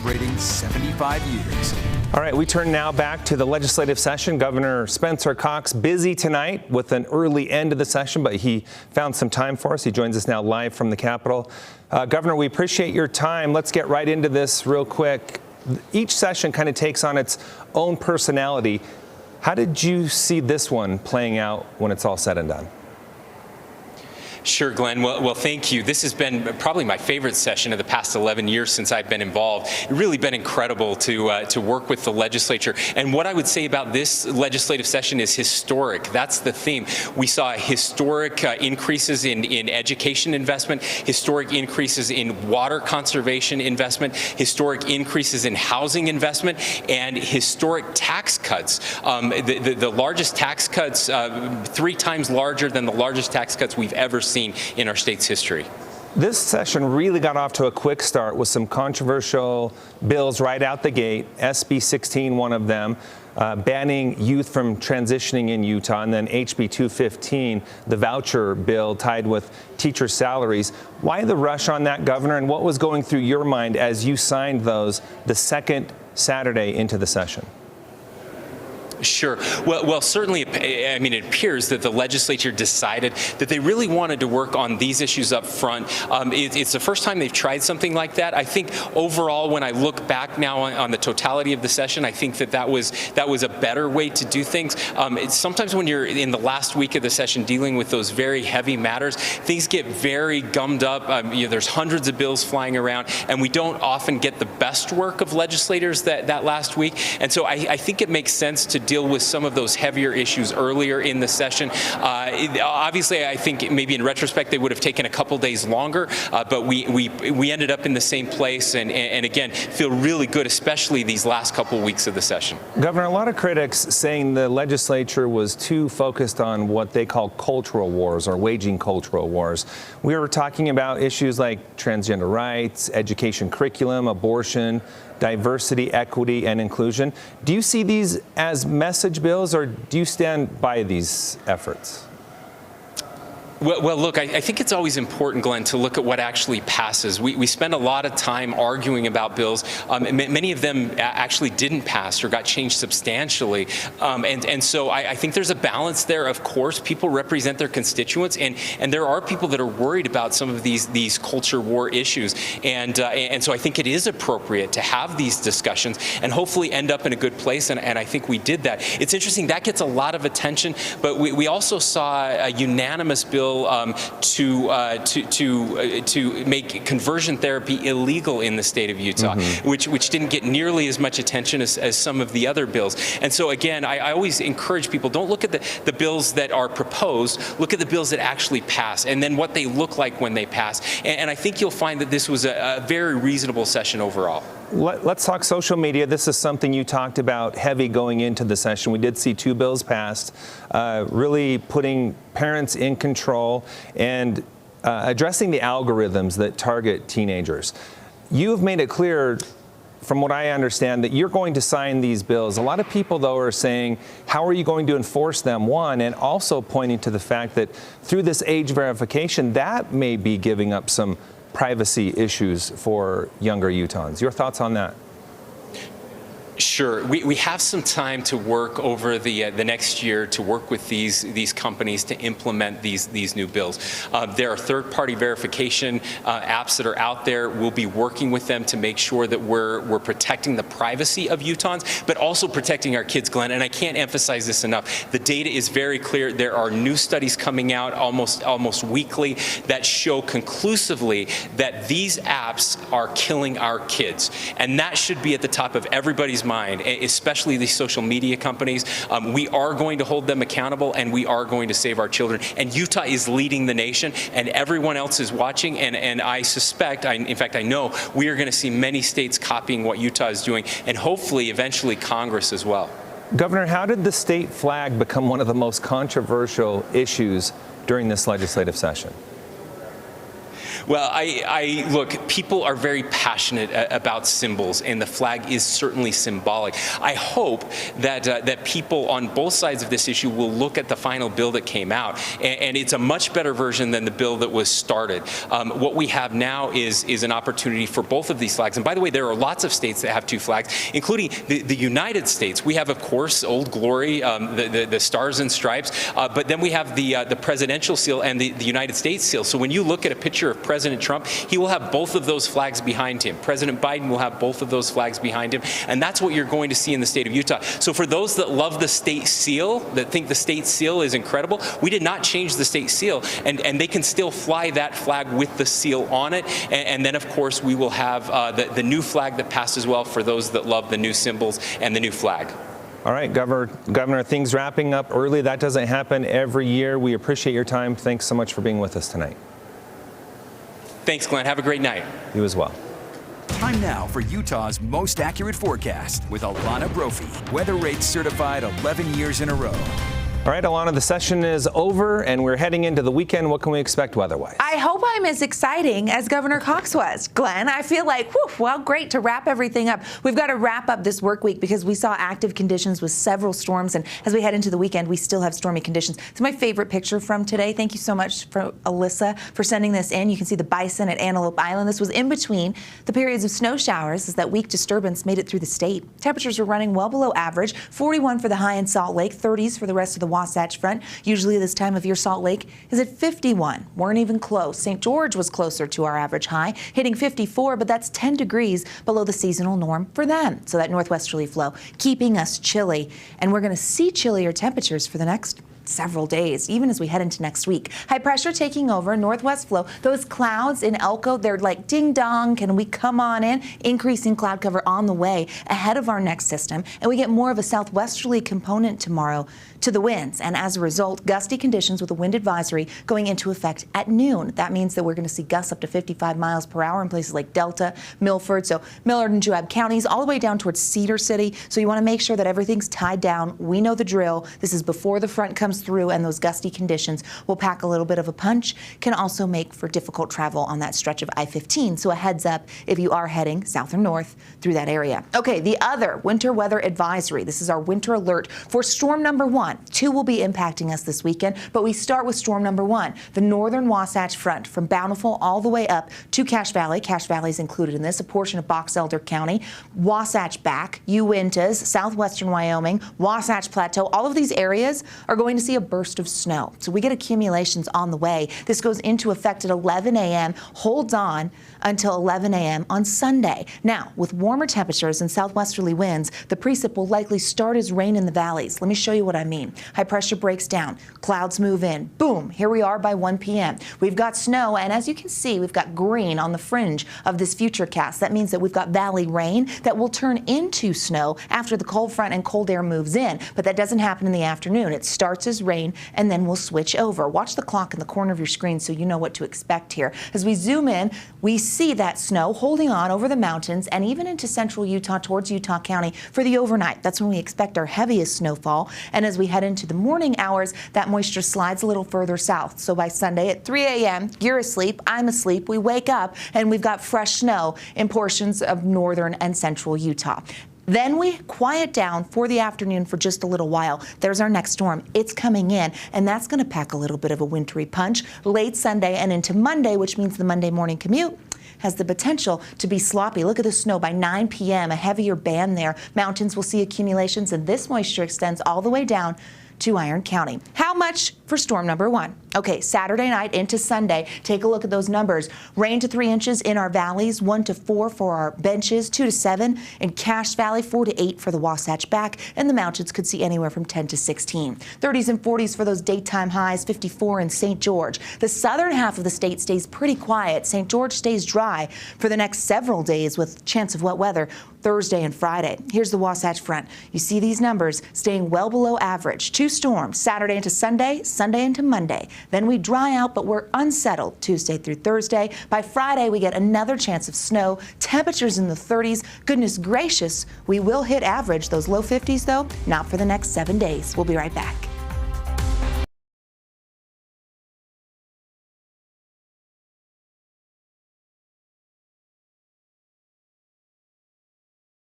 celebrating 75 years. All right, we turn now back to the legislative session. Governor Spencer Cox busy tonight with an early end of the session, but he found some time for us. He joins us now live from the Capitol. Governor, we appreciate your time. Let's get right into this real quick. Each session kind of takes on its own personality. How did you see this one playing out when it's all said and done? Sure, Glenn. Well, thank you. This has been probably my favorite session of the past 11 years since I've been involved. It's really been incredible to work with the legislature. And what I would say about this legislative session is historic. That's the theme. We saw historic increases in education investment, historic increases in water conservation investment, historic increases in housing investment, and historic tax cuts. The largest tax cuts, 3 times larger than the largest tax cuts we've ever seen in our state's history. This session really got off to a quick start with some controversial bills right out the gate. SB 16, one of them, banning youth from transitioning in Utah, and then HB 215, the voucher bill tied with teacher salaries. Why the rush on that, Governor, and what was going through your mind as you signed those the second Saturday into the session? Sure. Well, certainly, I mean, it appears that the legislature decided that they really wanted to work on these issues up front. It's the first time they've tried something like that. I think overall, when I look back now on the totality of the session, I think that was a better way to do things. Sometimes when you're in the last week of the session dealing with those very heavy matters, things get very gummed up. There's hundreds of bills flying around, and we don't often get the best work of legislators that last week. And so I think it makes sense to deal with some of those heavier issues earlier in the session. Obviously, I think maybe in retrospect they would have taken a couple days longer, but we ended up in the same place, and again, feel really good, especially these last couple weeks of the session. Governor, a lot of critics saying the legislature was too focused on what they call cultural wars or waging cultural wars. We were talking about issues like transgender rights, education curriculum, abortion, diversity, equity, and inclusion. Do you see these as message bills, or do you stand by these efforts? Well, look, I think it's always important, Glenn, to look at what actually passes. We spend a lot of time arguing about bills. Many of them actually didn't pass or got changed substantially. And so I think there's a balance there. Of course, people represent their constituents, and there are people that are worried about some of these culture war issues. And so I think it is appropriate to have these discussions and hopefully end up in a good place. And I think we did that. It's interesting, that gets a lot of attention, but we also saw a unanimous bill to make conversion therapy illegal in the state of Utah, which didn't get nearly as much attention as some of the other bills. And so again, I always encourage people, don't look at the bills that are proposed, look at the bills that actually pass, and then what they look like when they pass. And I think you'll find that this was a very reasonable session overall. Let's talk social media. This is something you talked about heavy going into the session. We did see 2 bills passed, really putting parents in control and addressing the algorithms that target teenagers. You have made it clear, from what I understand, that you're going to sign these bills. A lot of people, though, are saying, how are you going to enforce them, one, and also pointing to the fact that through this age verification, that may be giving up some privacy issues for younger Utahns. Your thoughts on that? Sure. We have some time to work over the next year to work with these companies to implement these new bills. There are third-party verification apps that are out there. We'll be working with them to make sure that we're protecting the privacy of Utahns, but also protecting our kids, Glenn. And I can't emphasize this enough. The data is very clear. There are new studies coming out almost weekly that show conclusively that these apps are killing our kids, and that should be at the top of everybody's mind, especially these social media companies. We are going to hold them accountable, and we are going to save our children. And Utah is leading the nation, and everyone else is watching. And I suspect, in fact, I know we are going to see many states copying what Utah is doing, and hopefully, eventually, Congress as well. Governor, how did the state flag become one of the most controversial issues during this legislative session? Well, I look, people are very passionate about symbols, and the flag is certainly symbolic. I hope that people on both sides of this issue will look at the final bill that came out, and it's a much better version than the bill that was started. What we have now is an opportunity for both of these flags. And by the way, there are lots of states that have two flags, including the United States. We have, of course, Old Glory, the Stars and Stripes, but then we have the presidential seal and the United States seal. So when you look at a picture of President Trump, he will have both of those flags behind him. President Biden will have both of those flags behind him, and that's what you're going to see in the state of Utah. So for those that love the state seal, that think the state seal is incredible, we did not change the state seal, and they can still fly that flag with the seal on it. And then, of course, we will have the new flag that passed as well for those that love the new symbols and the new flag. All right, Governor, things wrapping up early. That doesn't happen every year. We appreciate your time. Thanks so much for being with us tonight. Thanks, Glenn. Have a great night. You as well. Time now for Utah's most accurate forecast with Alana Brophy. Weather rates certified 11 years in a row. All right, Alana, the session is over and we're heading into the weekend. What can we expect weather-wise? I hope I'm as exciting as Governor Cox was, Glenn. I feel like, well, great to wrap everything up. We've got to wrap up this work week because we saw active conditions with several storms, and as we head into the weekend, we still have stormy conditions. It's my favorite picture from today. Thank you so much for Alyssa for sending this in. You can see the bison at Antelope Island. This was in between the periods of snow showers as that weak disturbance made it through the state. Temperatures were running well below average, 41 for the high in Salt Lake, 30s for the rest of the Wasatch Front. Usually this time of year, Salt Lake is at 51. Weren't even close. St. George was closer to our average high, hitting 54, but that's 10 degrees below the seasonal norm for them. So that northwesterly flow keeping us chilly, and we're going to see chillier temperatures for the next several days, even as we head into next week. High pressure taking over, northwest flow. Those clouds in Elko, they're like ding dong, can we come on in? Increasing cloud cover on the way ahead of our next system, and we get more of a southwesterly component tomorrow to the winds, and as a result, gusty conditions with a wind advisory going into effect at noon. That means that we're going to see gusts up to 55 miles per hour in places like Delta, Milford, so Millard and Joab counties, all the way down towards Cedar City. So you want to make sure that everything's tied down. We know the drill. This is before the front comes through, and those gusty conditions will pack a little bit of a punch, can also make for difficult travel on that stretch of I-15. So a heads up if you are heading south or north through that area. Okay, the other winter weather advisory. This is our winter alert for storm number 1. 2 will be impacting us this weekend, but we start with storm number 1, the northern Wasatch Front from Bountiful all the way up to Cache Valley. Cache Valley is included in this, a portion of Box Elder County, Wasatch Back, Uintas, southwestern Wyoming, Wasatch Plateau. All of these areas are going to see a burst of snow. So we get accumulations on the way. This goes into effect at 11 a.m., holds on until 11 a.m. on Sunday. Now, with warmer temperatures and southwesterly winds, the precip will likely start as rain in the valleys. Let me show you what I mean. High pressure breaks down, clouds move in, boom, here we are by 1 p.m. We've got snow, and as you can see, we've got green on the fringe of this future cast. That means that we've got valley rain that will turn into snow after the cold front and cold air moves in, but that doesn't happen in the afternoon. It starts as rain, and then we'll switch over. Watch the clock in the corner of your screen so you know what to expect here. As we zoom in, we see that snow holding on over the mountains and even into central Utah towards Utah County for the overnight. That's when we expect our heaviest snowfall, and as we head into the morning hours, that moisture slides a little further south. So by Sunday at 3 a.m., you're asleep, I'm asleep, we wake up, and we've got fresh snow in portions of northern and central Utah. Then we quiet down for the afternoon for just a little while. There's our next storm. It's coming in, and that's going to pack a little bit of a wintry punch late Sunday and into Monday, which means the Monday morning commute has the potential to be sloppy. Look at the snow by 9 p.m., a heavier band there. Mountains will see accumulations, and this moisture extends all the way down to Iron County. How much for storm number 1? Okay, Saturday night into Sunday, take a look at those numbers. Rain to 3 inches in our valleys, 1 to 4 for our benches, 2 to 7 in Cache Valley, 4 to 8 for the Wasatch Back, and the mountains could see anywhere from 10 to 16. 30s and 40s for those daytime highs, 54 in St. George. The southern half of the state stays pretty quiet. St. George stays dry for the next several days with chance of wet weather Thursday and Friday. Here's the Wasatch Front. You see these numbers staying well below average. 2 storms, Saturday into Sunday, Sunday into Monday. Then we dry out, but we're unsettled Tuesday through Thursday. By Friday, we get another chance of snow. Temperatures in the 30s. Goodness gracious, we will hit average. Those low 50s, though, not for the next 7 days. We'll be right back.